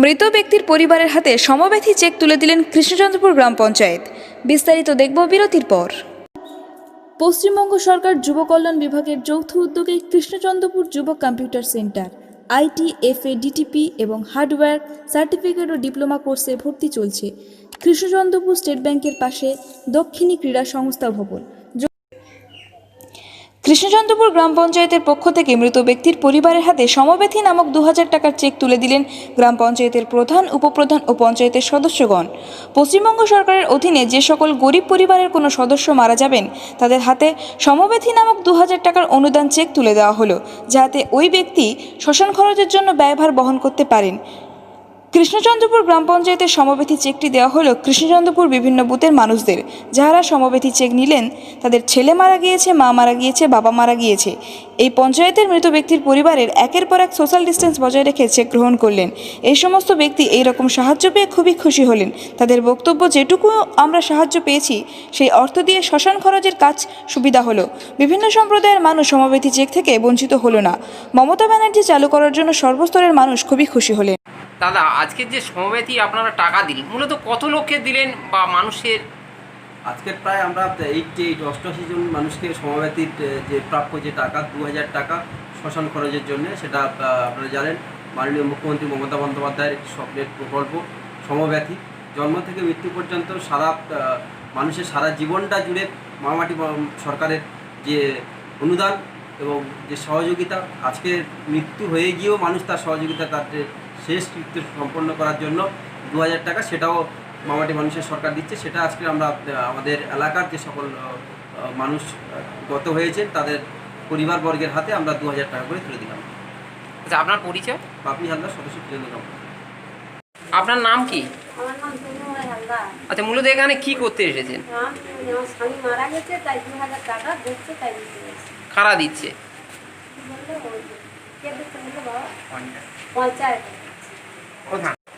মৃত ব্যক্তির পরিবারের হাতে সমব্যথী চেক তুলে দিলেন কৃষ্ণচন্দ্রপুর গ্রাম পঞ্চায়েত। বিস্তারিত দেখব বিরতির পর। পশ্চিমবঙ্গ সরকার যুব কল্যাণ বিভাগের যৌথ উদ্যোগে কৃষ্ণচন্দ্রপুর যুব কম্পিউটার সেন্টার ITFA DTP এবং হার্ডওয়্যার সার্টিফিকেট ও ডিপ্লোমা কোর্সে ভর্তি চলছে। কৃষ্ণচন্দ্রপুর স্টেট ব্যাংকের পাশে দক্ষিণী ক্রীড়া সংস্থা ভবন। কৃষ্ণচন্দ্রপুর গ্রাম পঞ্চায়েতের পক্ষ থেকে মৃত ব্যক্তির পরিবারের হাতে সমব্যথী নামক 2000 টাকার চেক তুলে দিলেন গ্রাম পঞ্চায়েতের প্রধান, উপপ্রধান ও পঞ্চায়েতের সদস্যগণ। পশ্চিমবঙ্গ সরকারের অধীনে যে সকল গরিব পরিবারের কোনো সদস্য মারা যাবেন তাদের হাতে সমব্যথী নামক 2000 টাকার অনুদান চেক তুলে দেওয়া হলো, যাতে ওই ব্যক্তি শ্মশান খরচের জন্য ব্যয়ভার বহন করতে পারেন। কৃষ্ণচন্দ্রপুর গ্রাম পঞ্চায়েতের সমব্যথী চেকটি দেওয়া হলো কৃষ্ণচন্দ্রপুর বিভিন্ন বুথের মানুষদের, যারা সমব্যথী চেক নিলেন তাদের ছেলে মারা গিয়েছে, মা মারা গিয়েছে, বাবা মারা গিয়েছে। এই পঞ্চায়েতের মৃত ব্যক্তির পরিবারের একের পর এক সোশ্যাল ডিস্টেন্স বজায় রেখে চেক গ্রহণ করলেন। এই সমস্ত ব্যক্তি এই রকম সাহায্য পেয়ে খুবই খুশি হলেন। তাদের বক্তব্য, যেটুকু আমরা সাহায্য পেয়েছি সেই অর্থ দিয়ে শ্মশান খরচের কাজ সুবিধা হলো। বিভিন্ন সম্প্রদায়ের মানুষ সমব্যথী চেক থেকে বঞ্চিত হলো না। মমতা ব্যানার্জি চালু করার জন্য সর্বস্তরের মানুষ খুবই খুশি হলেন। দাদা, আজকের যে সমব্যথী আপনারা টাকা দিলেন, মূলত কত লোককে দিলেন বা মানুষের? আজকের প্রায় আমরা 88 জন মানুষকে সমব্যথীর যে প্রাপ্য যে টাকা 2000 টাকা শ্মশান খরচের জন্য, সেটা আপনারা জানেন মাননীয় মুখ্যমন্ত্রী মমতা বন্দ্যোপাধ্যায়ের একটি স্বপ্নের প্রকল্প। সমব্যথী জন্ম থেকে মৃত্যু পর্যন্ত সারা মানুষের সারা জীবনটা জুড়ে মামাটি সরকারের যে অনুদান এবং যে সহযোগিতা, আজকে মৃত্যু হয়ে গিয়েও মানুষ তার সহযোগিতা, তার যে শেষ কৃত্য সম্পন্ন করার জন্য 2000 টাকা, সেটাও মামাটি মানুষের সরকার দিচ্ছে। সেটা আজকে আমরা আমাদের এলাকার যে সকল মানুষ গত হয়েছেন তাদের পরিবারবর্গের হাতে আমরা 2000 টাকা করে তুলে দিলাম। আচ্ছা, আপনার পরিচয়? বাপি হালদার, সদস্য কেন্দ্র। আপনার নাম কি? আমার নাম তনুময় হালদার। আচ্ছা, মূলত এখানে কি করতে এসেছেন? আমার স্বামী মারা গেছে, তাই 2000 টাকা দিচ্ছে, তাই দিতে গেছে। কারা দিচ্ছে? কে দিচ্ছে বলতে বাবা? পঞ্চায়েত।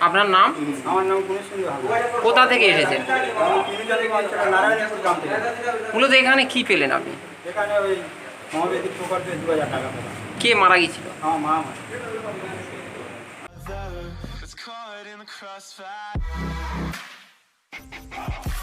আপনার নাম? আমার নাম গুণেশচন্দ্র হালদার। কোথা থেকে এসেছেন? আমি তিনজনে নারায়ণপুর গ্রাম থেকে। মূলত এখানে কি পেলেন আপনি? এখানে ওই সমব্যথী প্রকল্পে 2000 টাকা পেলাম। কে মারা গিয়েছিল? আমার মা মারা। It's caught in the crossfire.